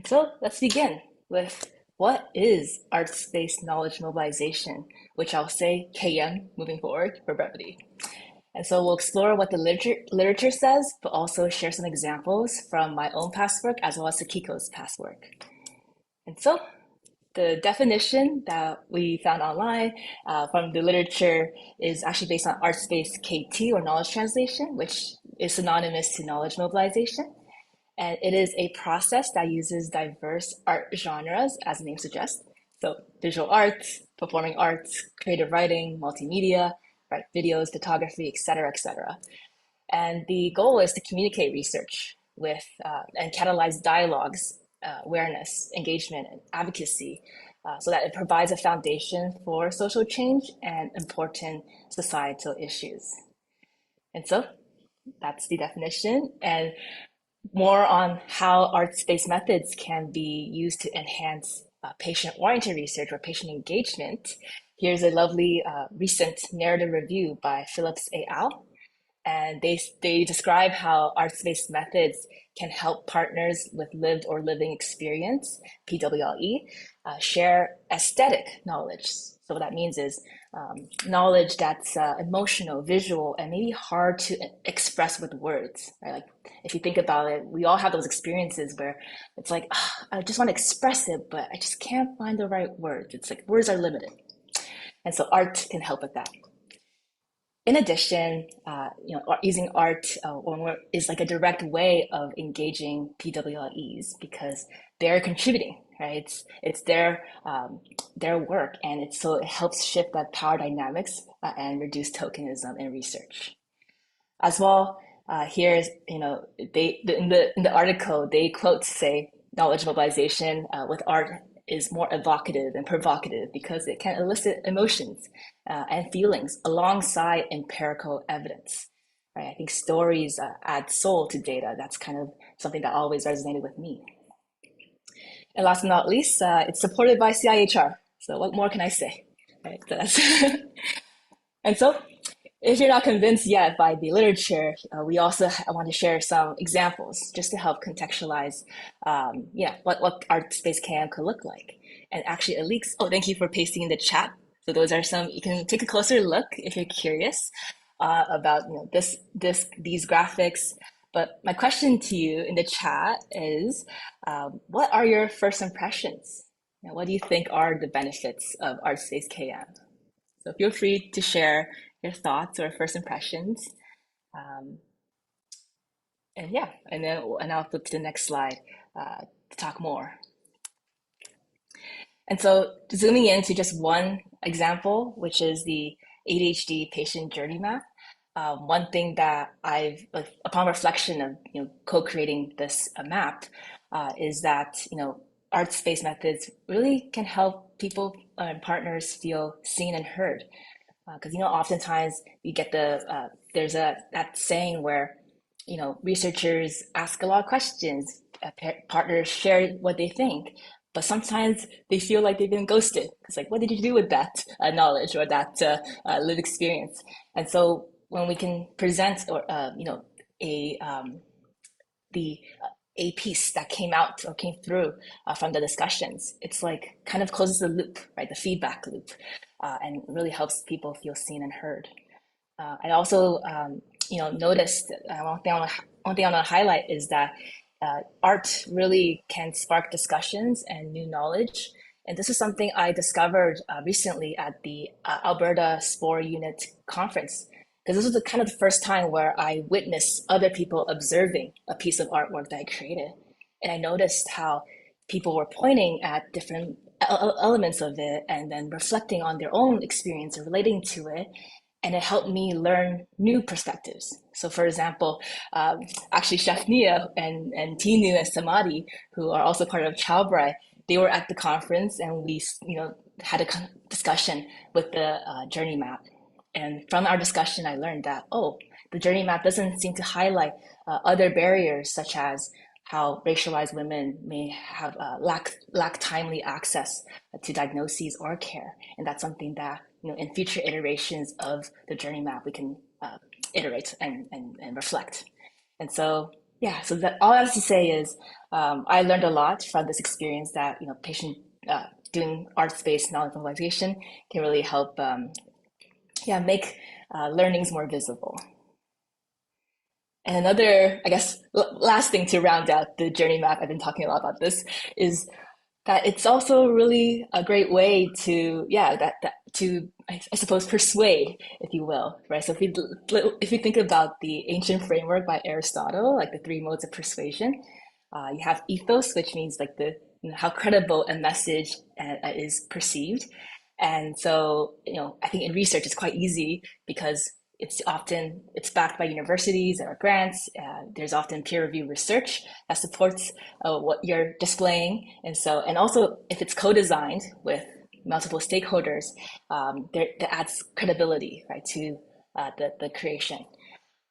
So let's begin with what is arts-based knowledge mobilization, which I'll say KM moving forward for brevity. And so we'll explore what the literature says, but also share some examples from my own past work as well as Sakiko's past work. And so the definition that we found online from the literature is actually based on arts-based KT or knowledge translation, which is synonymous to knowledge mobilization. And it is a process that uses diverse art genres, as the name suggests. So visual arts, performing arts, creative writing, multimedia, right, videos, photography, et cetera, et cetera. And the goal is to communicate research with and catalyze dialogues, awareness, engagement, and advocacy so that it provides a foundation for social change and important societal issues. And so that's the definition. And more on how arts-based methods can be used to enhance patient-oriented research or patient engagement. Here's a lovely recent narrative review by Phillips et al. And they describe how arts-based methods can help partners with lived or living experience, PWLE, share aesthetic knowledge. So what that means is knowledge that's emotional, visual, and maybe hard to express with words. Right? Like if you think about it, we all have those experiences where it's like, I just want to express it, but I just can't find the right words. It's like words are limited. And so art can help with that. In addition, using art is like a direct way of engaging PWLEs because they're contributing, right? It's their work, and so it helps shift that power dynamics and reduce tokenism in research. As well, here's in the article they quote say knowledge mobilization with art is more evocative and provocative because it can elicit emotions and feelings alongside empirical evidence. Right? I think stories add soul to data. That's kind of something that always resonated with me. And last but not least, it's supported by CIHR. So what more can I say? Right? And so if you're not convinced yet by the literature, we also want to share some examples just to help contextualize, what art-based KM could look like. And actually, it leaks. Oh, thank you for pasting in the chat. So those are some. You can take a closer look if you're curious about these graphics. But my question to you in the chat is, what are your first impressions? What do you think are the benefits of art-based KM? So feel free to share your thoughts or first impressions. And I'll flip to the next slide to talk more. And so zooming into just one example, which is the ADHD patient journey map. One thing that upon reflection of co-creating this map, is that arts-based methods really can help people and partners feel seen and heard. Because oftentimes you get there's that saying where researchers ask a lot of questions, partners share what they think, but sometimes they feel like they've been ghosted. It's like, what did you do with that knowledge or that lived experience? And so when we can present a piece that came out or came through from the discussions, it's like kind of closes the loop, right? The feedback loop, and really helps people feel seen and heard. I also, noticed one thing I want to highlight is that art really can spark discussions and new knowledge. And this is something I discovered recently at the Alberta SPORE Unit conference, because this was kind of the first time where I witnessed other people observing a piece of artwork that I created. And I noticed how people were pointing at different elements of it and then reflecting on their own experience and relating to it. And it helped me learn new perspectives. So for example, actually Chef Nia and Tinu and Samadhi, who are also part of Chowbrai, they were at the conference and we had a discussion with the journey map. And from our discussion, I learned that, the journey map doesn't seem to highlight other barriers, such as how racialized women may have lack timely access to diagnoses or care. And that's something that, in future iterations of the journey map, we can iterate and reflect. And so Yeah, so that all I have to say is I learned a lot from this experience that patient doing arts-based knowledge mobilization can really help yeah make learnings more visible. And another, I guess, last thing to round out the journey map, I've been talking a lot about this, is that it's also really a great way to, yeah, that to, I suppose, persuade, if you will, right? So if we think about the ancient framework by Aristotle, like the three modes of persuasion, you have ethos, which means like the how credible a message is perceived. And so, I think in research it's quite easy because it's backed by universities or grants. There's often peer reviewed research that supports what you're displaying, and also if it's co-designed with multiple stakeholders, that adds credibility, right, to the creation.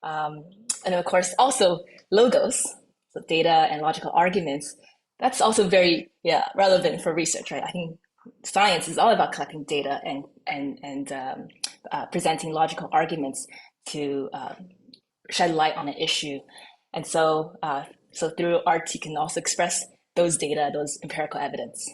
Um, and of course, also logos, so data and logical arguments. That's also very relevant for research, right? I think science is all about collecting data and presenting logical arguments to shed light on an issue. And so through art, you can also express those data, those empirical evidence.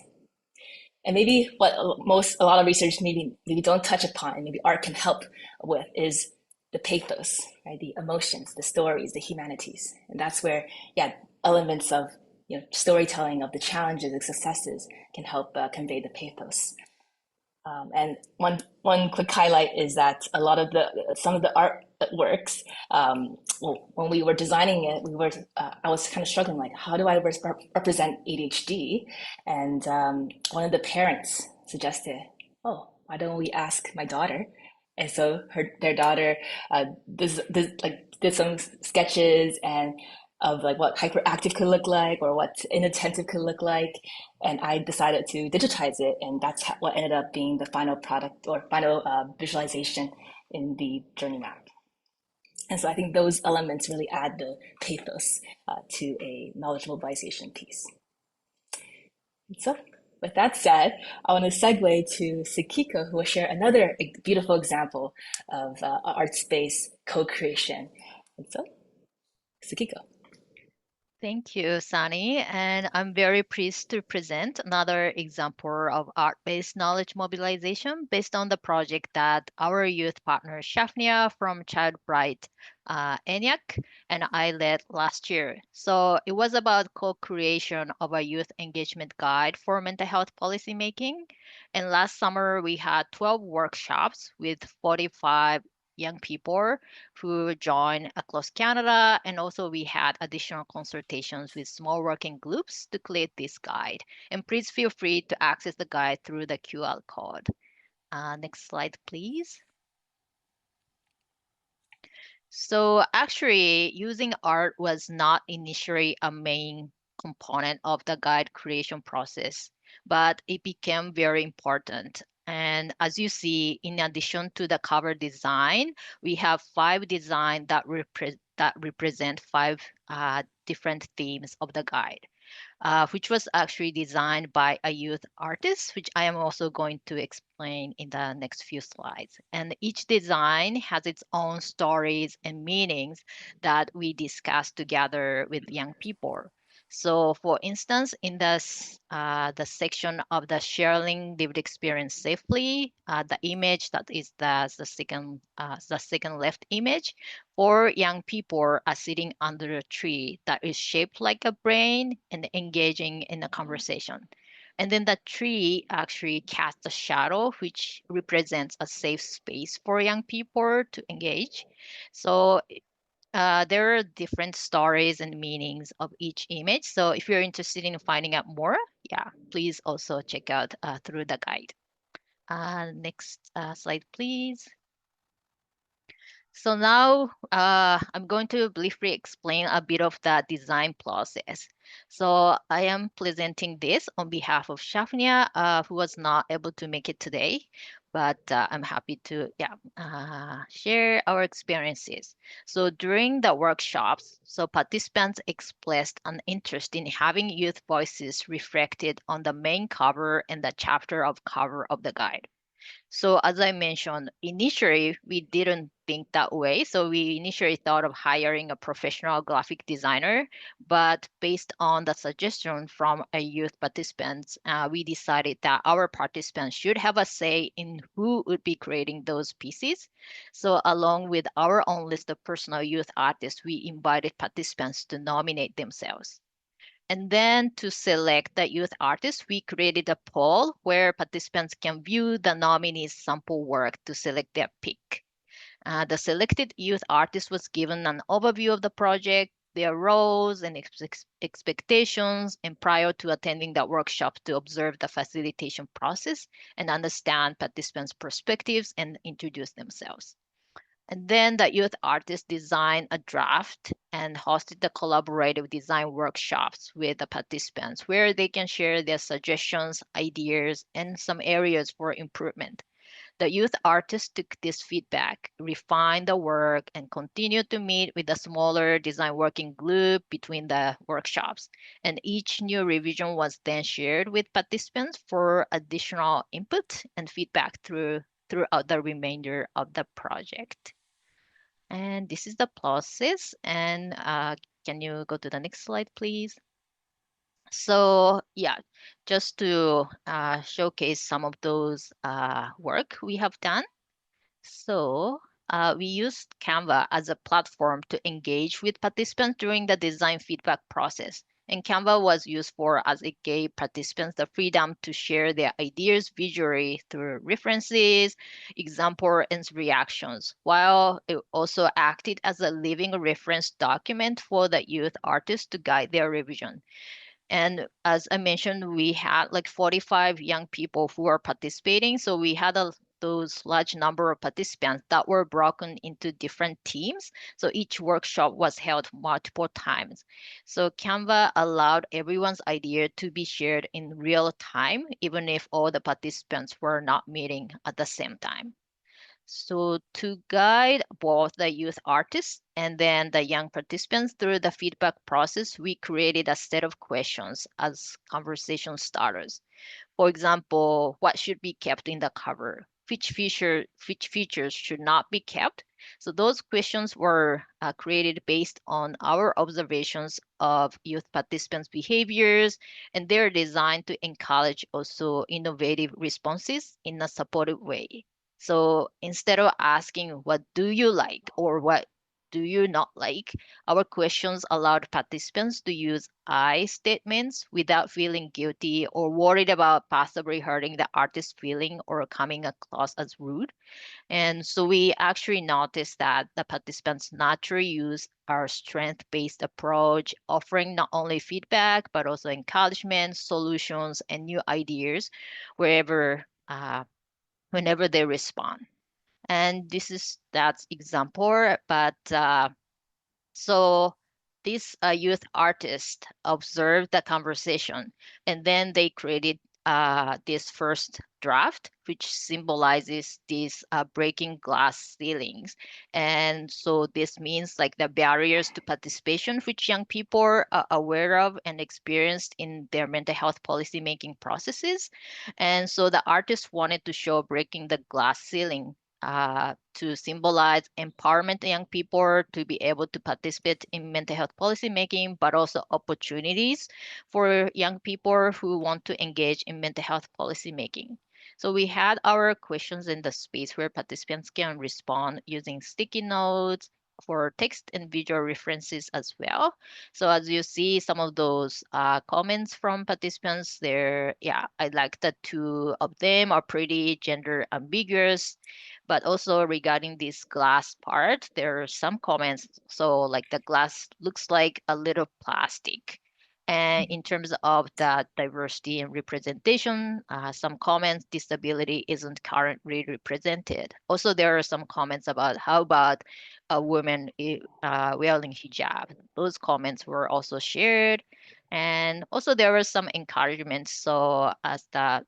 And maybe what a lot of research maybe don't touch upon, and maybe art can help with, is the pathos, right? The emotions, the stories, the humanities, and that's where elements of storytelling of the challenges and successes can help convey the pathos. And one quick highlight is that a lot of some of the artworks, well, when we were designing it, I was kind of struggling, like, how do I represent ADHD? And one of the parents suggested, oh, why don't we ask my daughter? And so their daughter did some sketches and of like what hyperactive could look like or what inattentive could look like, and I decided to digitize it, and that's what ended up being the final product or final visualization in the journey map. And so I think those elements really add the pathos to a knowledge mobilization piece. And so with that said, I want to segue to Sakiko, who will share another beautiful example of art space co-creation. And so, Sakiko. Thank you, Sunny. And I'm very pleased to present another example of art-based knowledge mobilization based on the project that our youth partner Shafnia from Child Bright ENIAC and I led last year. So it was about co-creation of a youth engagement guide for mental health policymaking. And last summer, we had 12 workshops with 45 young people who joined across Canada. And also we had additional consultations with small working groups to create this guide. And please feel free to access the guide through the QR code. Next slide, please. So actually, using art was not initially a main component of the guide creation process, but it became very important. And as you see, in addition to the cover design, we have 5 designs that represent 5 different themes of the guide, which was actually designed by a youth artist, which I am also going to explain in the next few slides. And each design has its own stories and meanings that we discuss together with young people. So, for instance, in the section of the sharing lived experience safely, the image that is the second left image, 4 young people are sitting under a tree that is shaped like a brain and engaging in a conversation. And then the tree actually casts a shadow, which represents a safe space for young people to engage. So there are different stories and meanings of each image. So if you're interested in finding out more, yeah, please also check out through the guide. Next slide, please. So now I'm going to briefly explain a bit of the design process. So I am presenting this on behalf of Shafnia, who was not able to make it today, but I'm happy to share our experiences. So during the workshops, so participants expressed an interest in having youth voices reflected on the main cover and the chapter of cover of the guide. So as I mentioned, initially we didn't think that way. So we initially thought of hiring a professional graphic designer, but based on the suggestion from a youth participants, we decided that our participants should have a say in who would be creating those pieces. So along with our own list of personal youth artists, we invited participants to nominate themselves. And then to select the youth artist, we created a poll where participants can view the nominees' sample work to select their pick. The selected youth artist was given an overview of the project, their roles and expectations, and prior to attending the workshop to observe the facilitation process and understand participants' perspectives and introduce themselves. And then the youth artist designed a draft and hosted the collaborative design workshops with the participants where they can share their suggestions, ideas, and some areas for improvement. The youth artist took this feedback, refined the work, and continued to meet with a smaller design working group between the workshops. And each new revision was then shared with participants for additional input and feedback throughout the remainder of the project. And this is the process. And can you go to the next slide, please? So yeah, just to showcase some of those work we have done. So we used Canva as a platform to engage with participants during the design feedback process. And Canva was used for as it gave participants the freedom to share their ideas visually through references, example, and reactions, while it also acted as a living reference document for the youth artists to guide their revision. And as I mentioned, we had like 45 young people who were participating. So we had those large number of participants that were broken into different teams. So each workshop was held multiple times. So Canva allowed everyone's idea to be shared in real time, even if all the participants were not meeting at the same time. So to guide both the youth artists and then the young participants through the feedback process, we created a set of questions as conversation starters. For example, what should be kept in the cover? Which features should not be kept? So those questions were created based on our observations of youth participants' behaviors, and they're designed to encourage also innovative responses in a supportive way. So instead of asking what do you like or what do you not like, our questions allowed participants to use I statements without feeling guilty or worried about possibly hurting the artist's feeling or coming across as rude. And so we actually noticed that the participants naturally use our strength-based approach, offering not only feedback, but also encouragement, solutions, and new ideas wherever, whenever they respond. And this is that's example, but so this youth artist observed the conversation and then they created this first draft, which symbolizes these breaking glass ceilings. And so this means like the barriers to participation, which young people are aware of and experienced in their mental health policy making processes. And so the artist wanted to show breaking the glass ceiling to symbolize empowerment to young people to be able to participate in mental health policy making, but also opportunities for young people who want to engage in mental health policy making. So we had our questions in the space where participants can respond using sticky notes for text and visual references as well. So as you see, some of those comments from participants there, yeah, I like that two of them are pretty gender ambiguous. But also regarding this glass part, there are some comments. So like the glass looks like a little plastic. And in terms of the diversity and representation, some comments, disability isn't currently represented. Also, there are some comments about how about a woman wearing hijab. Those comments were also shared. And also there was some encouragement. So as the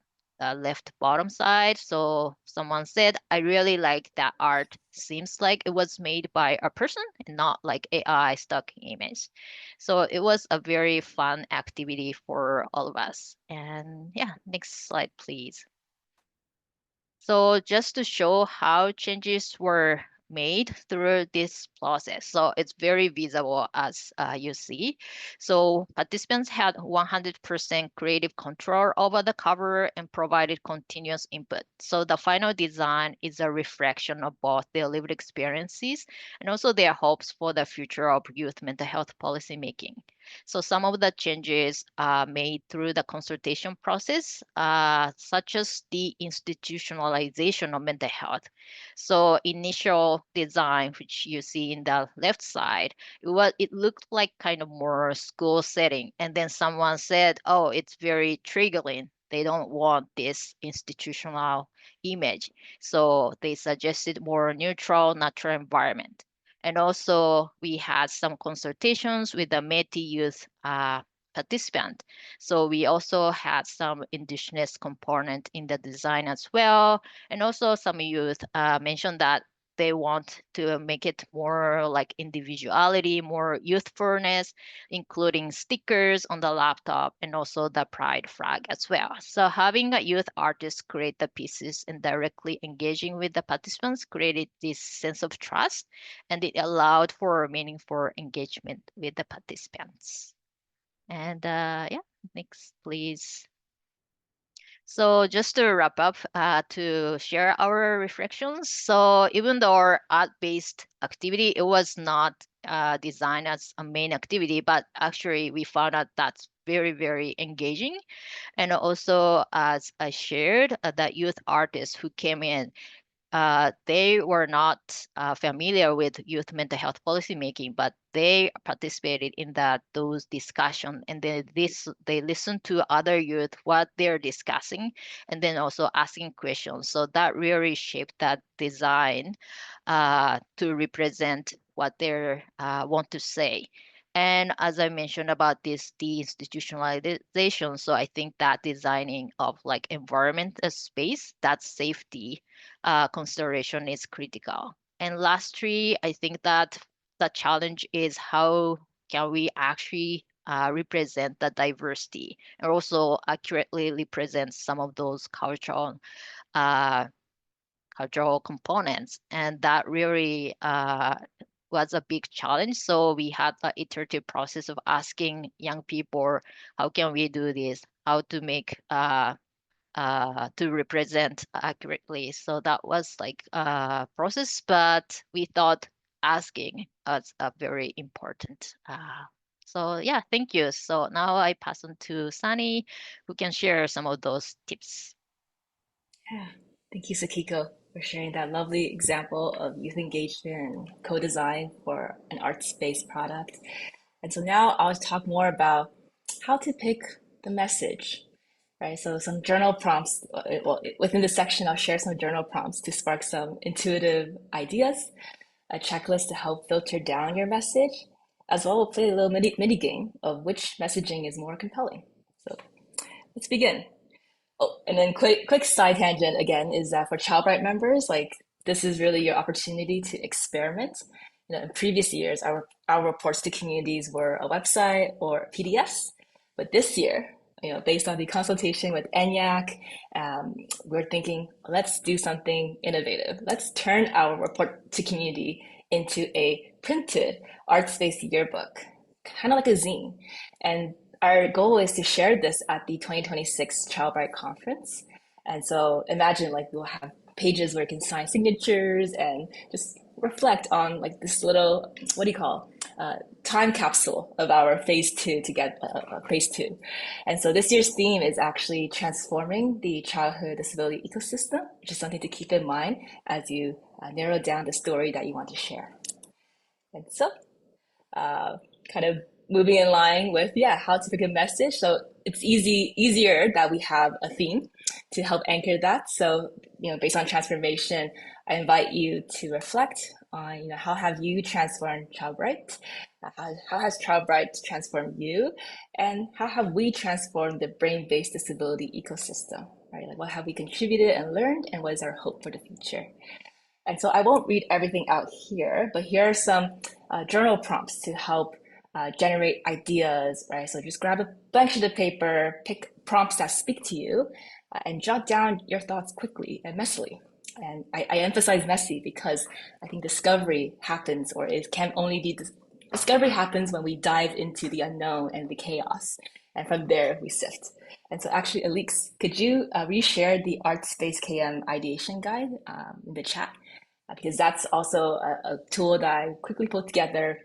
left bottom side. So someone said, I really like that art. Seems like it was made by a person and not like AI stock image. So it was a very fun activity for all of us. And yeah, next slide, please. So just to show how changes were made through this process. So it's very visible as you see. So participants had 100% creative control over the cover and provided continuous input. So the final design is a reflection of both their lived experiences and also their hopes for the future of youth mental health policy making. So some of the changes made through the consultation process, such as the institutionalization of mental health. So initial design, which you see in the left side, it looked like kind of more school setting. And then someone said, oh, it's very triggering. They don't want this institutional image. So they suggested more neutral, natural environment. And also, we had some consultations with the Métis youth participant. So we also had some indigenous component in the design as well. And also some youth mentioned that they want to make it more like individuality, more youthfulness, including stickers on the laptop and also the pride flag as well. So having a youth artist create the pieces and directly engaging with the participants created this sense of trust, and it allowed for meaningful engagement with the participants. And yeah, next, please. So just to wrap up, to share our reflections. So even though our art-based activity, it was not designed as a main activity, but actually we found out that's very, very engaging. And also, as I shared, that youth artists who came in, they were not familiar with youth mental health policy making, but they participated in those discussion, and they listened to other youth what they're discussing, and then also asking questions. So that really shaped that design to represent what they want to say. And as I mentioned about this deinstitutionalization, so I think that designing of like environment as space, that safety consideration is critical. And lastly, I think that the challenge is how can we actually represent the diversity and also accurately represent some of those uh, cultural components. And that really was a big challenge. So we had the iterative process of asking young people, how can we do this? How to make to represent accurately. So that was like a process, but we thought asking was very important. So yeah, thank you. So now I pass on to Sunny, who can share some of those tips. Yeah. Thank you, Sakiko, for sharing that lovely example of youth engagement and co-design for an arts-based product. And so now I'll talk more about how to pick the message, right? So some journal prompts. Well, within this section, I'll share some journal prompts to spark some intuitive ideas, a checklist to help filter down your message, as well. We'll play a little mini game of which messaging is more compelling. So let's begin. Oh, and then quick side tangent again is that for Childbright members, like this is really your opportunity to experiment. You know, in previous years, our reports to communities were a website or PDFs, but this year, you know, based on the consultation with ENYAC, we're thinking let's do something innovative. Let's turn our report to community into a printed arts-based yearbook, kind of like a zine, and our goal is to share this at the 2026 Child Bright Conference. And so imagine like we'll have pages where you can sign signatures and just reflect on like this little, what do you call, time capsule of our phase 2 to get phase 2. And so this year's theme is actually transforming the childhood disability ecosystem, which is something to keep in mind as you narrow down the story that you want to share. And so uh, kind of moving in line with how to pick a message. So it's easier that we have a theme to help anchor that. So based on transformation, I invite you to reflect on how have you transformed ChildBright, how has ChildBright transformed you, and how have we transformed the brain-based disability ecosystem, right? Like what have we contributed and learned, and what is our hope for the future? And so I won't read everything out here, but here are some journal prompts to help generate ideas, right? So just grab a blank sheet of paper, pick prompts that speak to you, and jot down your thoughts quickly and messily. And I emphasize messy because I think discovery happens, or it can only be discovery happens when we dive into the unknown and the chaos. And from there, we sift. And so, actually, Alix, could you reshare the Art Space KM ideation guide in the chat? Because that's also a tool that I quickly put together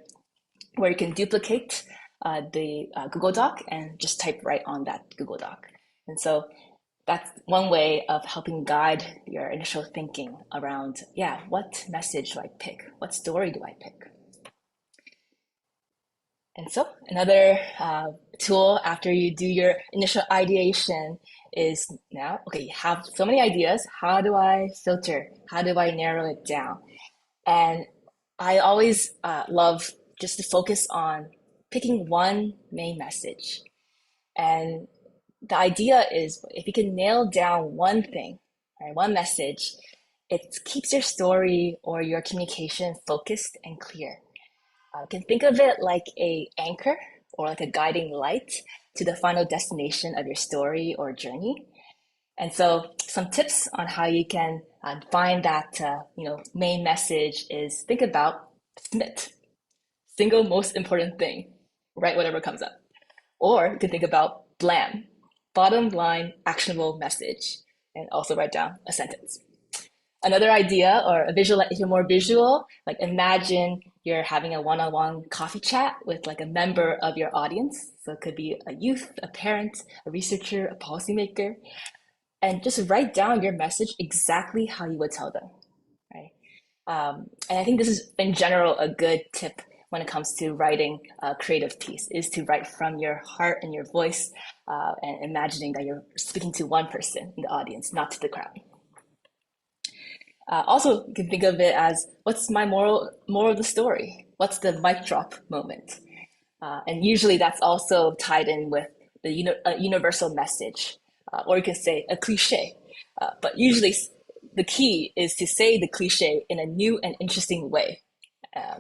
where you can duplicate the Google Doc and just type right on that Google Doc. And so that's one way of helping guide your initial thinking around, yeah, what message do I pick? What story do I pick? And so another tool after you do your initial ideation is now, okay, you have so many ideas. How do I filter? How do I narrow it down? And I always love just to focus on picking one main message. And the idea is if you can nail down one thing, right, one message, it keeps your story or your communication focused and clear. You can think of it like a anchor or like a guiding light to the final destination of your story or journey. And so some tips on how you can find that main message is think about SMIT, single most important thing, write whatever comes up. Or you can think about BLAM, bottom line actionable message, and also write down a sentence. Another idea or a visual, if you're more visual, like imagine you're having a one-on-one coffee chat with like a member of your audience. So it could be a youth, a parent, a researcher, a policymaker, and just write down your message exactly how you would tell them, right? And I think this is in general a good tip when it comes to writing a creative piece, is to write from your heart and your voice, and imagining that you're speaking to one person in the audience, not to the crowd. Also, you can think of it as, what's my moral of the story? What's the mic drop moment? And usually that's also tied in with the universal message, or you can say a cliche. But usually the key is to say the cliche in a new and interesting way. Um,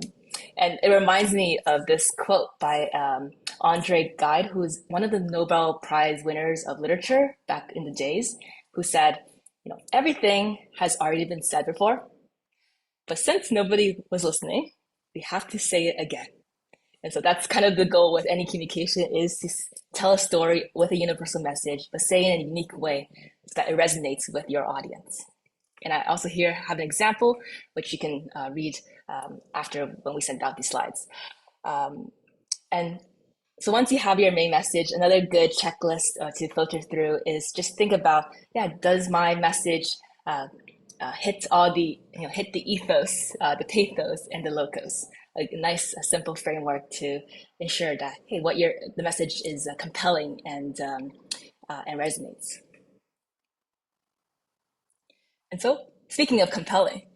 and it reminds me of this quote by Andre Gide, who's one of the Nobel Prize winners of literature back in the days, who said, everything has already been said before, but since nobody was listening, we have to say it again. And so that's kind of the goal with any communication, is to tell a story with a universal message, but say it in a unique way so that it resonates with your audience. And I also here have an example, which you can read after when we send out these slides. And so once you have your main message, another good checklist to filter through is just think about, does my message hit all the, hit the ethos, the pathos, and the logos? A nice, simple framework to ensure that, hey, the message is compelling and resonates. And so, speaking of compelling,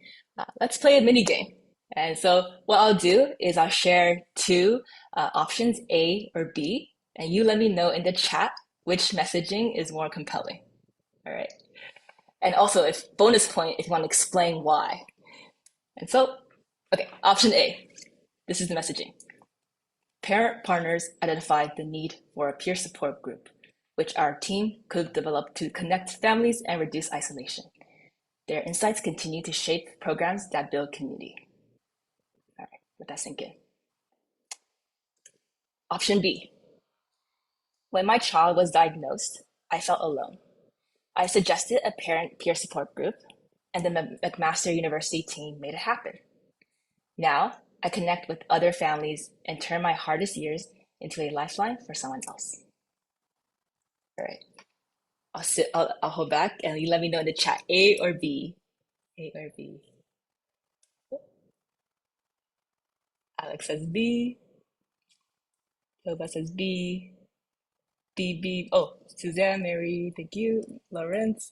let's play a mini game. And so, what I'll do is I'll share two options, A or B, and you let me know in the chat which messaging is more compelling. All right. And also, if bonus point, if you want to explain why. And so, okay, option A. This is the messaging. Parent partners identified the need for a peer support group, which our team could develop to connect families and reduce isolation. Their insights continue to shape programs that build community. All right, let that sink in. Option B. When my child was diagnosed, I felt alone. I suggested a parent peer support group, and the McMaster University team made it happen. Now, I connect with other families and turn my hardest years into a lifeline for someone else. All right, I'll hold back and you let me know in the chat, A or B. A or B. Alex says B. Toba says B. B, B. Oh, Suzanne, Mary, thank you. Lawrence.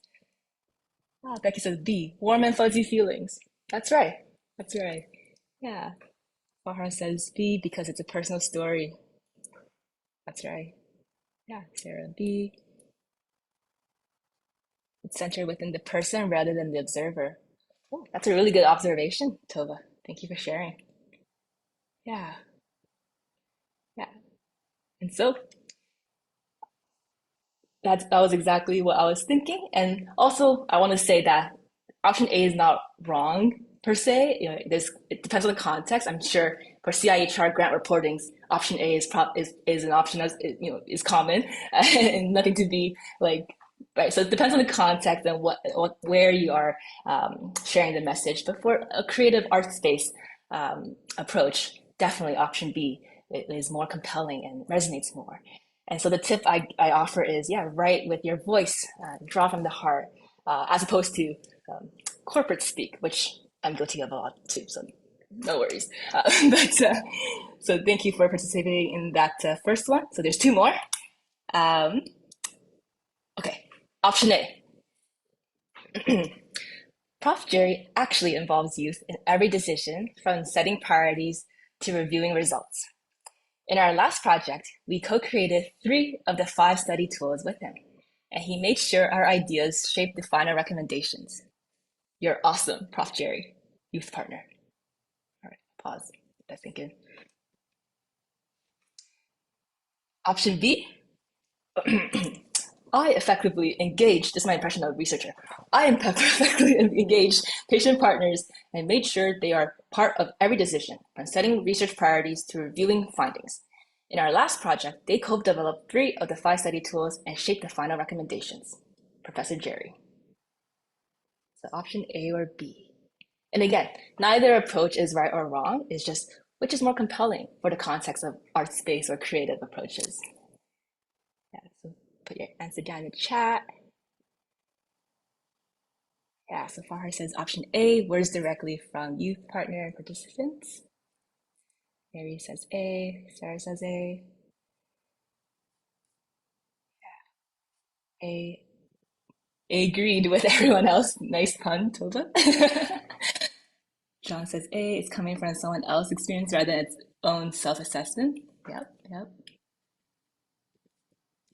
Becky says B. Warm and fuzzy feelings. That's right. That's right. Yeah. Farhan says B because it's a personal story. That's right. Yeah. Sarah B. It's centered within the person rather than the observer. Oh, that's a really good observation, Tova. Thank you for sharing. Yeah. Yeah. And so that was exactly what I was thinking. And also, I want to say that option A is not wrong per se. You know, it depends on the context. I'm sure for CIHR grant reportings, option A is an option as is common and nothing to be like right. So it depends on the context and what where you are sharing the message. But for a creative art space approach, definitely option B is more compelling and resonates more. And so the tip I offer is, yeah, write with your voice, draw from the heart, as opposed to um, corporate speak, which I'm guilty of a lot too. So no worries. But so thank you for participating in that first one. So there's two more. Um, okay, option A. Prof. Jerry actually involves youth in every decision from setting priorities to reviewing results. In our last project, we co-created 3 of the 5 study tools with him, and he made sure our ideas shaped the final recommendations. You're awesome, Prof. Jerry, youth partner. All right, pause. That's thinking. Option B. I effectively engaged, this is my impression of a researcher, I effectively engaged patient partners and made sure they are part of every decision, from setting research priorities to reviewing findings. In our last project, they co-developed 3 of the 5 study tools and shaped the final recommendations. Professor Jerry. So option A or B. And again, neither approach is right or wrong, it's just which is more compelling for the context of art space or creative approaches. Yeah, so put your answer down in the chat. Yeah, so Fahar says option A, words directly from youth partner and participants. Mary says A, Sarah says A. A agreed with everyone else. Nice pun, Toba. John says A, it's coming from someone else's experience rather than its own self-assessment. Yep, yep,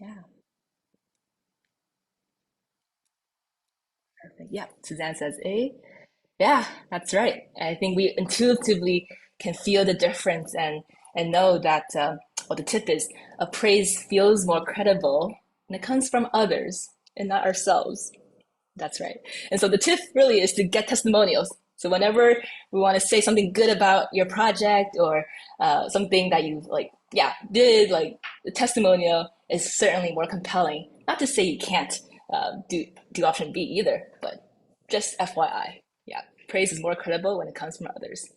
yeah, perfect. Yep, Suzanne says A. Yeah, that's right. I think we intuitively can feel the difference and know that what the tip is. A praise feels more credible and it comes from others and not ourselves. That's right. And so the tip really is to get testimonials. So whenever we want to say something good about your project or something that you like, yeah, did, like the testimonial is certainly more compelling. Not to say you can't do option B either, but just FYI. Yeah, praise is more credible when it comes from others.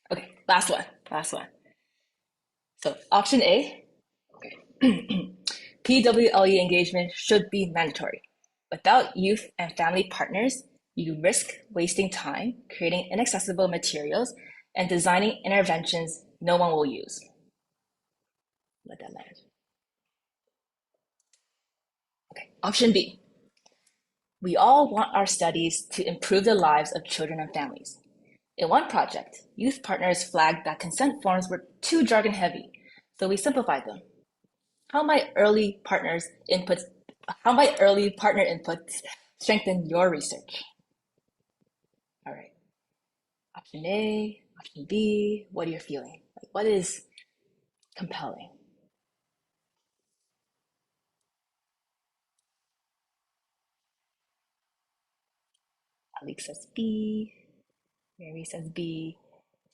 Okay, last one, last one. So option A, PWLE engagement should be mandatory. Without youth and family partners, you risk wasting time creating inaccessible materials and designing interventions no one will use. Let that land. Okay, option B. We all want our studies to improve the lives of children and families. In one project, youth partners flagged that consent forms were too jargon heavy, so we simplified them. How might early partners inputs how might early partner inputs strengthen your research? All right. Option A, option B, what are you feeling? Like what is compelling? Alex says B, Mary says B,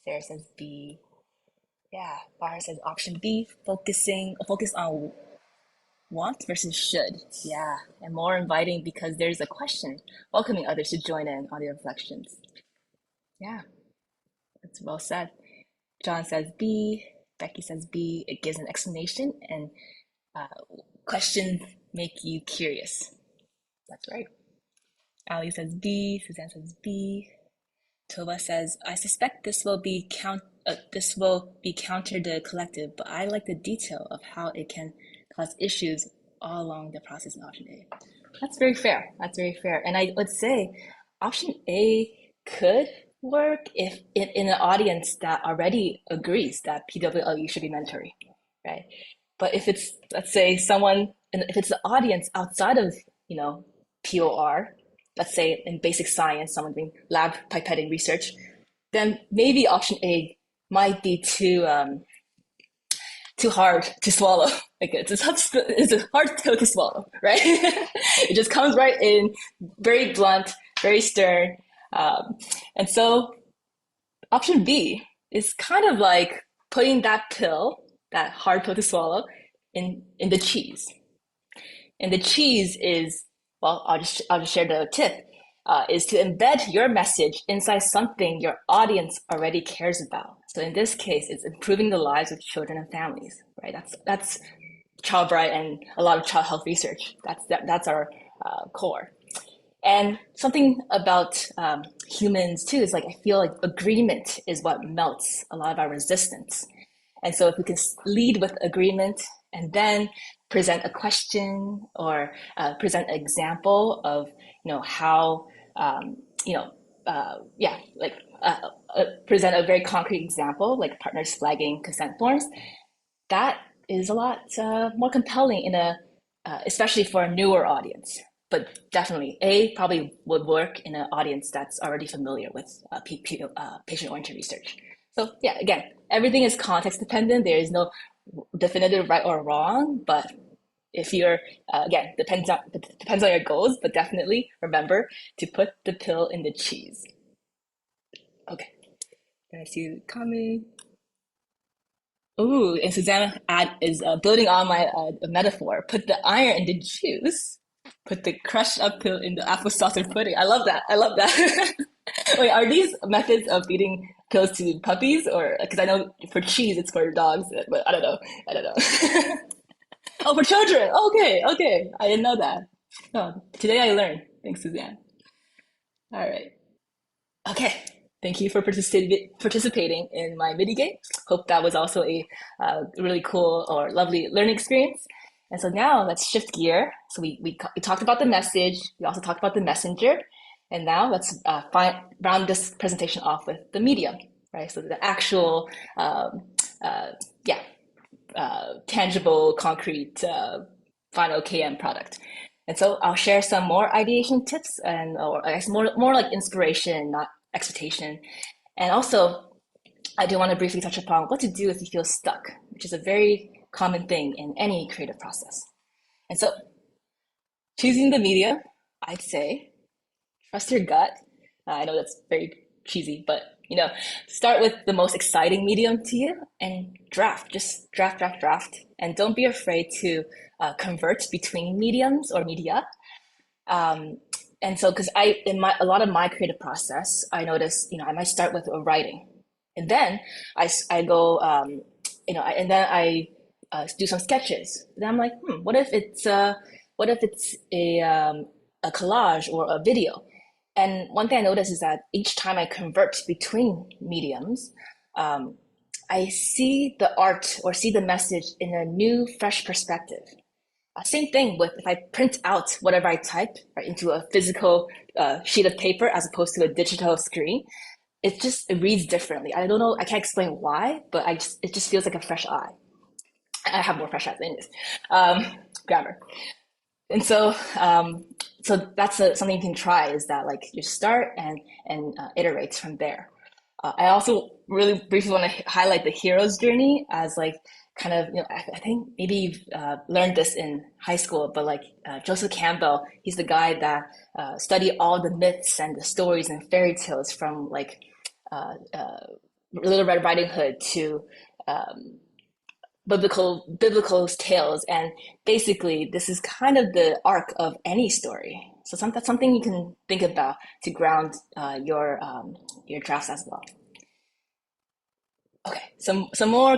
Sarah says B. Yeah, Bahar says option B, focus on want versus should. Yeah, and more inviting because there's a question, welcoming others to join in on the reflections. Yeah, that's well said. John says B, Becky says B. It gives an explanation and uh, questions make you curious. That's right. Ali says B, Suzanne says B. Tova says, I suspect this will be counter the collective, but I like the detail of how it can cause issues all along the process in option A. That's very fair. That's very fair. And I would say option A could work if in an audience that already agrees that PWLU should be mandatory, right? But if it's, let's say, if it's the audience outside of, POR, let's say in basic science, someone doing lab pipetting research, then maybe option A might be too too hard to swallow. Like it's a hard pill to swallow, right? It just comes right in, very blunt, very stern. Um, and so option B is kind of like putting that pill, that hard pill to swallow, in the cheese. And the cheese is, well, I'll just share the tip. Is to embed your message inside something your audience already cares about. So in this case, it's improving the lives of children and families, right? That's child right and a lot of child health research. That's our core. And something about humans too is like I feel like agreement is what melts a lot of our resistance. And so if we can lead with agreement and then present a question or present an example of how you know yeah like present a very concrete example like partners flagging consent forms, that is a lot more compelling in a especially for a newer audience. But definitely, A probably would work in an audience that's already familiar with patient-oriented research. So yeah, again, everything is context dependent. There is no definitive right or wrong, but if you're again depends on your goals, but definitely remember to put the pill in the cheese. Okay, I see it coming. Ooh, and Susanna is building on my metaphor. Put the iron in the juice. Put the crushed up pill in the apple sauce and pudding. I love that. I love that. Wait, are these methods of feeding pills to puppies, or because I know for cheese it's for dogs, but I don't know. I don't know. Oh, for children. Okay, okay. I didn't know that. Oh, today I learned. Thanks, Suzanne. All right. Okay. Thank you for participating in my mini game. Hope that was also a really cool or lovely learning experience. And so now let's shift gear. So we talked about the message. We also talked about the messenger. And now let's round this presentation off with the medium, right? So the actual, uh, yeah, tangible, concrete, final KM product. And so I'll share some more ideation tips and, or I guess more like inspiration, not expectation. And also, I do want to briefly touch upon what to do if you feel stuck, which is a very common thing in any creative process. And so, choosing the media, I'd say trust your gut. I know that's very cheesy, but start with the most exciting medium to you and draft. Just draft, draft, draft, and don't be afraid to convert between mediums or media. Um, and so, because in a lot of my creative process, I notice I might start with a writing, and then I go and then I do some sketches. Then I'm like, what if it's a collage or a video? And one thing I notice is that each time I convert between mediums, um, I see the art or see the message in a new, fresh perspective. Same thing with if I print out whatever I type right, into a physical sheet of paper as opposed to a digital screen. It reads differently. I don't know. I can't explain why, but it just feels like a fresh eye. I have more fresh eyes than this. Grammar. And so that's something you can try is that like you start and iterate from there. I also really briefly want to highlight the hero's journey as like kind of I think maybe you've learned this in high school, but like Joseph Campbell, he's the guy that studied all the myths and the stories and fairy tales from like uh, uh, Little Red Riding Hood to um, biblical tales, and basically this is kind of the arc of any story. So that's something you can think about to ground your drafts as well. Okay, some more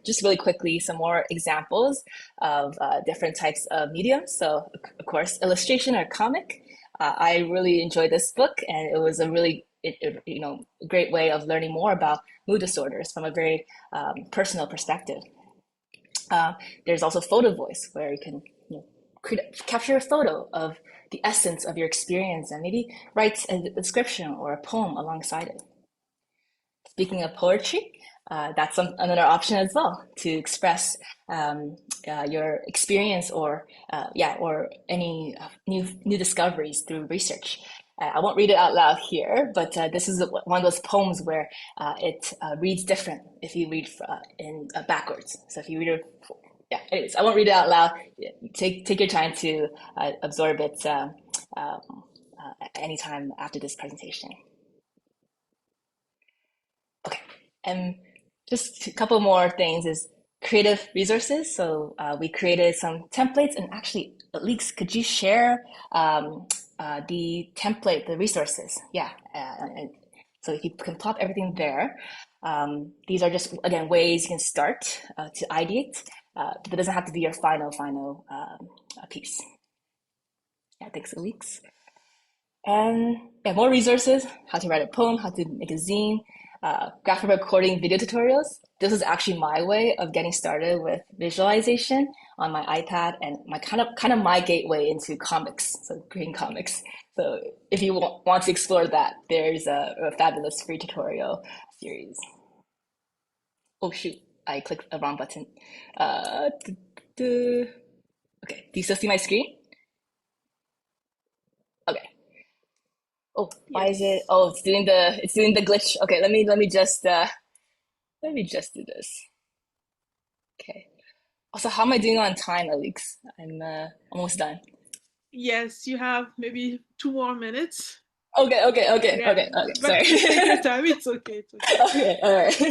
just really quickly, some more examples of different types of mediums. So, of course, illustration or comic. I really enjoyed this book, and it was a really great way of learning more about mood disorders from a very personal perspective. There's also photo voice, where you can capture a photo of the essence of your experience and maybe write a description or a poem alongside it. Speaking of poetry, that's another option as well to express your experience or or any new discoveries through research. I won't read it out loud here, but this is one of those poems where it reads different if you read in backwards. So if you read it, anyways, I won't read it out loud. Take your time to absorb it anytime after this presentation. Okay, and just a couple more things is creative resources. So we created some templates, and actually, Alex, could you share the template, the resources? Yeah, so if you can plop everything there, these are just, again, ways you can start to ideate, but it doesn't have to be your final piece. Yeah, thanks, Alex. And yeah, more resources, how to write a poem, how to make a zine, graphic recording video tutorials. This is actually my way of getting started with visualization on my iPad and my kind of my gateway into comics, so creating comics. So if you want to explore that, there's a fabulous free tutorial series. Oh shoot, I clicked the wrong button. Okay, do you still see my screen? Okay. Oh, why is it? Yes. Oh, it's doing the glitch. Okay, let me just do this. Okay. Also, how am I doing on time, Alex? I'm almost done. Yes, you have maybe 2 more minutes. Okay, okay, okay, Yeah, okay, okay. but Sorry. take your time. It's okay. It's okay. Okay, all right.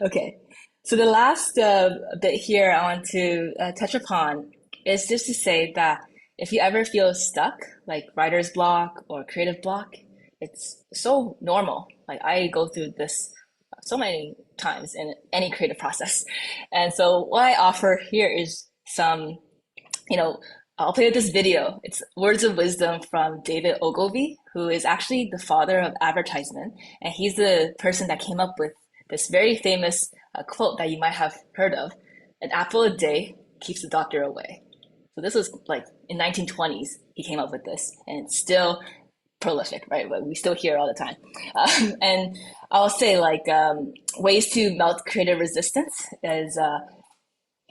Okay. So the last bit here I want to touch upon is just to say that if you ever feel stuck, like writer's block or creative block, it's so normal. Like I go through this so many times in any creative process. And so what I offer here is some, you know, I'll play with this video. It's words of wisdom from David Ogilvy, who is actually the father of advertisement. And he's the person that came up with this very famous quote that you might have heard of: an apple a day keeps the doctor away. So this was like in 1920s, he came up with this, and it's still prolific, right? But we still hear it all the time. And I'll say like ways to melt creative resistance is,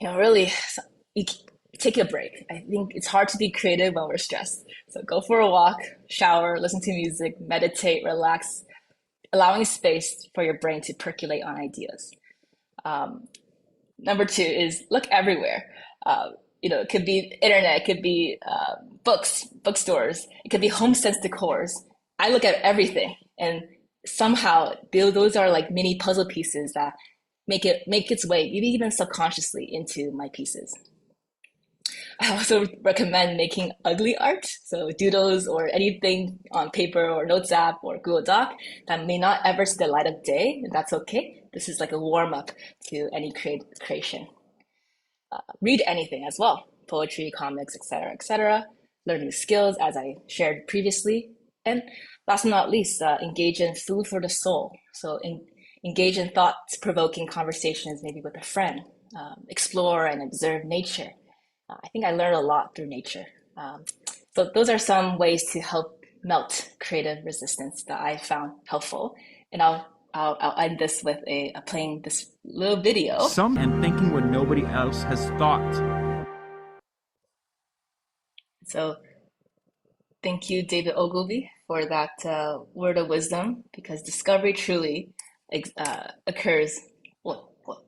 really you take a break. I think it's hard to be creative when we're stressed. So go for a walk, shower, listen to music, meditate, relax, allowing space for your brain to percolate on ideas. Number two is look everywhere. It could be internet, it could be books, bookstores, it could be home sense decors. I look at everything, and somehow those are like mini puzzle pieces that make its way, maybe even subconsciously, into my pieces. I also recommend making ugly art, so doodles or anything on paper or Notes app or Google Doc that may not ever see the light of day. That's okay. This is like a warm up to any creation. Read anything as well: poetry, comics, etc., etc. Learn new skills, as I shared previously. And last but not least, engage in food for the soul. So engage in thought provoking conversations, maybe with a friend. Explore and observe nature. I think I learned a lot through nature. So those are some ways to help melt creative resistance that I found helpful. And I'll end this with playing this little video. And thinking what nobody else has thought. So thank you, David Ogilvy, for that word of wisdom, because discovery truly occurs what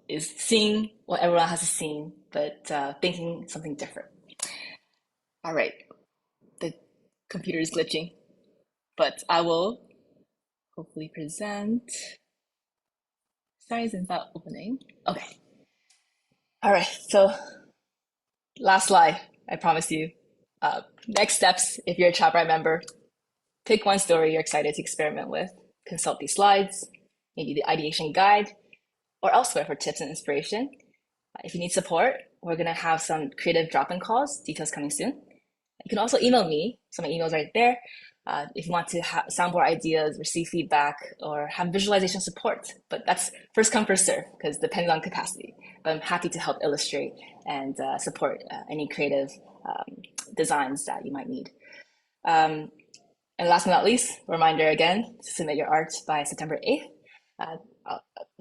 is seeing what everyone has seen, but thinking something different. All right, the computer is glitching, but I will hopefully present. Sorry, it's not opening. Okay. All right, so last slide, I promise you. Next steps, if you're a Chatbrite member, pick one story you're excited to experiment with, consult these slides, maybe the ideation guide, or elsewhere for tips and inspiration. If you need support, we're going to have some creative drop-in calls, details coming soon. You can also email me, so my email's right there. If you want to have soundboard ideas, receive feedback, or have visualization support. But that's first come, first serve, because it depends on capacity. But I'm happy to help illustrate and support any creative designs that you might need. And last but not least, reminder again to submit your art by September 8th.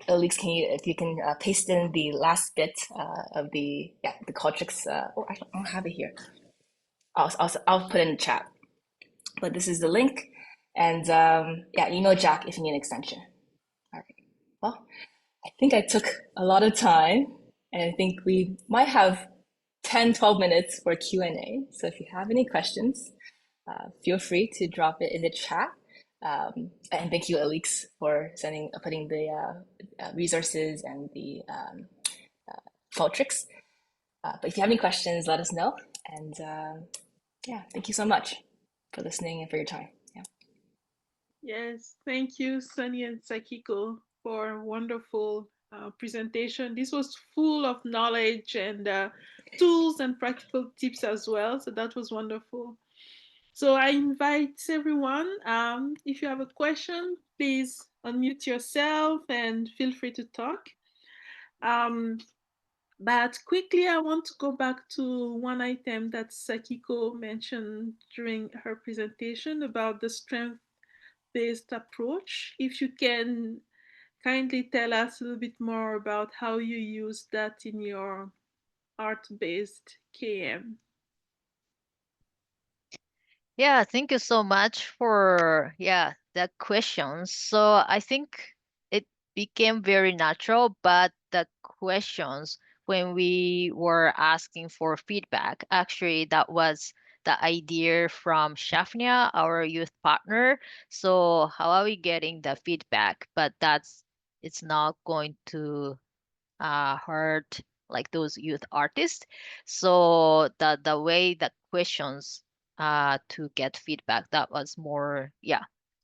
Elise, if you can paste in the last bit of the Qualtrics. I don't have it here. I'll put it in the chat. But this is the link, and email Jack if you need an extension. All right. Well, I think I took a lot of time, and I think we might have 10, 12 minutes for Q&A. So if you have any questions, feel free to drop it in the chat. And thank you, Alix, for putting the resources and the Qualtrics. But if you have any questions, let us know. And thank you so much for listening and for your time. Yeah. Yes, thank you, Sunny and Sakiko, for a wonderful presentation. This was full of knowledge and tools and practical tips as well. So that was wonderful. So I invite everyone, if you have a question, please unmute yourself and feel free to talk. But quickly, I want to go back to one item that Sakiko mentioned during her presentation about the strength-based approach. If you can kindly tell us a little bit more about how you use that in your art-based KM. Yeah, thank you so much for that question. So I think it became very natural, but the questions when we were asking for feedback, actually that was the idea from Shafnia, our youth partner. So how are we getting the feedback? But it's not going to hurt like those youth artists. So the way that questions to get feedback, that was more,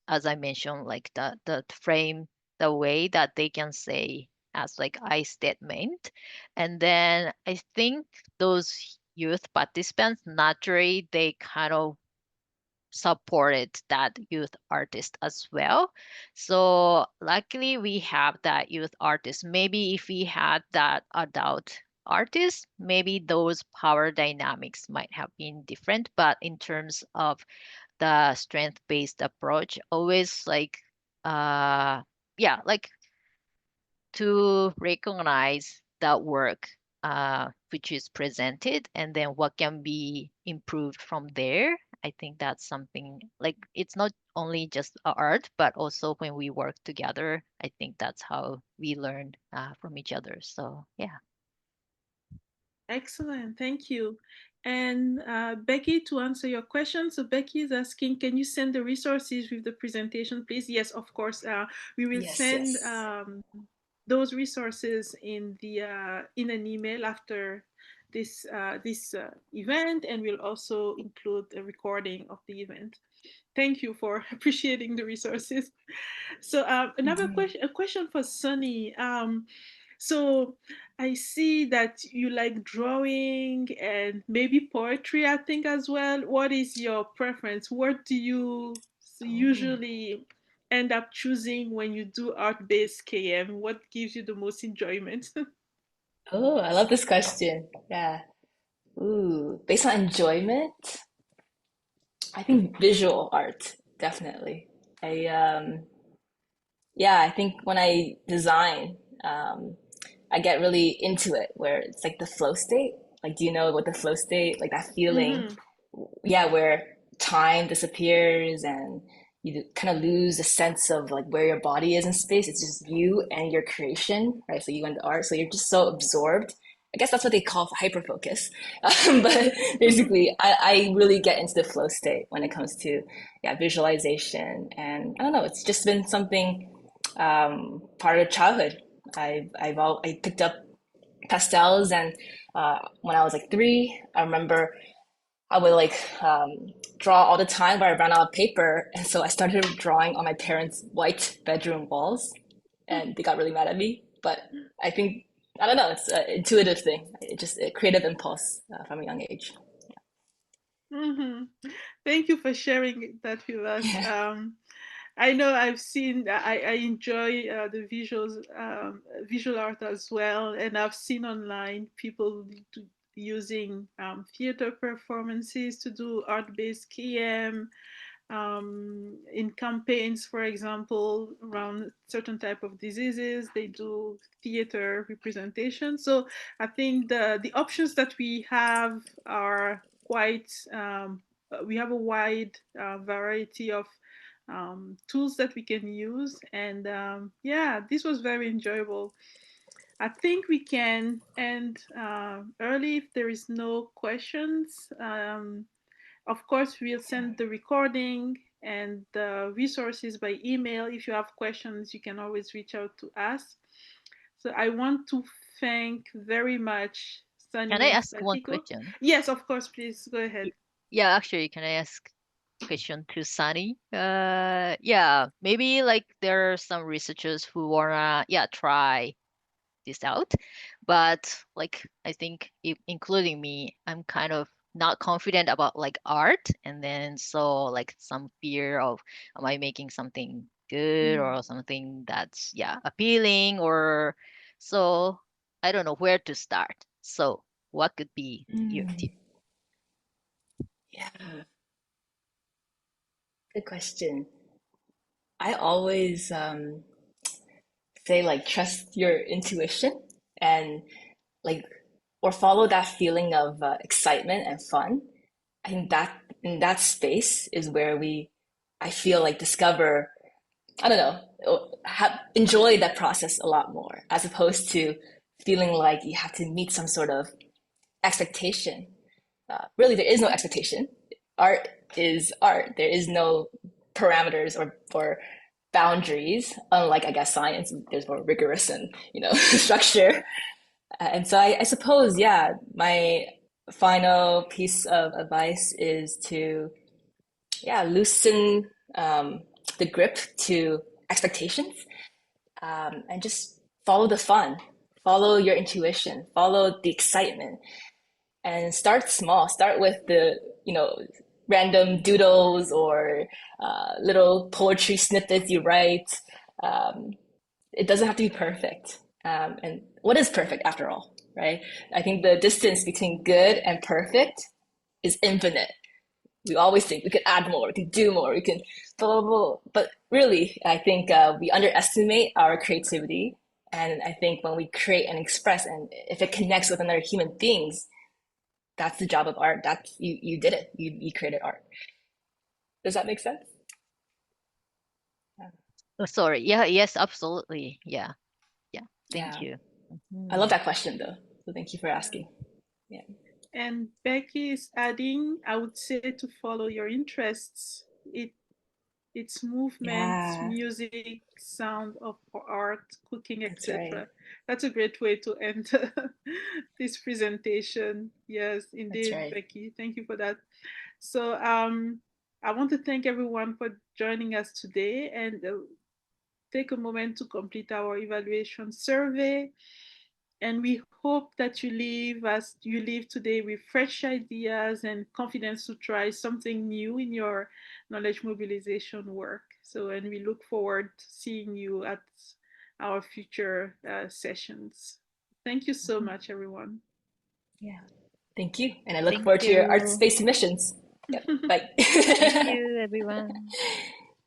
as I mentioned, like the frame, the way that they can say as like I statement. And then I think those youth participants naturally they kind of supported that youth artist as well. So luckily we have that youth artist. Maybe if we had that adult artist, maybe those power dynamics might have been different. But in terms of the strength-based approach, always like like to recognize that work which is presented and then what can be improved from there. I think that's something like it's not only just art, but also when we work together, I think that's how we learn from each other. So, yeah. Excellent, thank you. And Becky, to answer your question, so Becky is asking, can you send the resources with the presentation, please? Yes, of course. We will Yes, send yes. those resources in in an email after this event, and we'll also include a recording of the event. Thank you for appreciating the resources. So another Mhm. question, a question for Sunny. So I see that you like drawing and maybe poetry, I think, as well. What is your preference? What do you Oh. usually end up choosing when you do art-based KM? What gives you the most enjoyment? Oh, I love this question. Yeah. Ooh, based on enjoyment, I think visual art, definitely. I think when I design, I get really into it where it's like the flow state. Like, do you know what the flow state, like that feeling? Mm-hmm. Yeah, where time disappears and you kind of lose a sense of like where your body is in space. It's just you and your creation, right? So you and the art. So you're just so absorbed. I guess that's what they call hyper focus. But basically, I really get into the flow state when it comes to visualization. And I don't know, it's just been something part of childhood. I picked up pastels, and when I was like 3, I remember I would like draw all the time, but I ran out of paper, and so I started drawing on my parents' white bedroom walls, and they got really mad at me. But I think I don't know, it's an intuitive thing. It just a creative impulse from a young age. Mm-hmm. Thank you for sharing that with us. Yeah. I know I've seen, I enjoy the visuals, visual art as well, and I've seen online people using theater performances to do art-based KM. In campaigns, for example, around certain type of diseases, they do theater representation. So I think the options that we have are quite, we have a wide variety of tools that we can use. And yeah, this was very enjoyable. I think we can end early if there is no questions. Of course, we'll send the recording and the resources by email. If you have questions, you can always reach out to us. So I want to thank very much Can Sunny I and ask one Sakiko. question? Yes, of course, please go ahead. Yeah, actually, can I ask question to Sunny? Yeah, maybe like there are some researchers who wanna, yeah, try this out, but like I think including me, I'm kind of not confident about like art, and then so like some fear of am I making something good Mm. or something that's yeah appealing or so I don't know where to start. So what could be your tip? Yeah, good question. I always say like trust your intuition and like or follow that feeling of excitement and fun. I think that in that space is where I feel like discover, I don't know, enjoy that process a lot more as opposed to feeling like you have to meet some sort of expectation. Really, there is no expectation. Art is art. There is no parameters or boundaries. Unlike, I guess, science, there's more rigorous and structure. And so I suppose, yeah, my final piece of advice is to, yeah, loosen the grip to expectations and just follow the fun, follow your intuition, follow the excitement, and start small. Start with the, random doodles or little poetry snippets you write. Um, it doesn't have to be perfect. And what is perfect after all, right? I think the distance between good and perfect is infinite. We always think we could add more, we could do more, we can blah, blah, blah. But really, I think we underestimate our creativity. And I think when we create and express, and if it connects with another human beings, that's the job of art. That's you did it. You created art. Does that make sense? Yeah. Oh, sorry. Yeah, yes, absolutely. Yeah. Yeah. Thank Yeah. you. I love Mhm. that question though. So thank you for asking. Yeah. And Becky is adding, I would say to follow your interests. It's movement, Yeah, music, sound of art, cooking, that's right. etc. That's a great way to end this presentation. Yes, That's indeed, right. Becky. Thank you for that. So I want to thank everyone for joining us today and take a moment to complete our evaluation survey. And we hope that you leave as you leave today with fresh ideas and confidence to try something new in your knowledge mobilization work. So, and we look forward to seeing you at our future sessions. Thank you so Mhm. much, everyone. Yeah. Thank you. And I look Thank forward to your art you. space submissions. Yep. Bye. Thank you, everyone.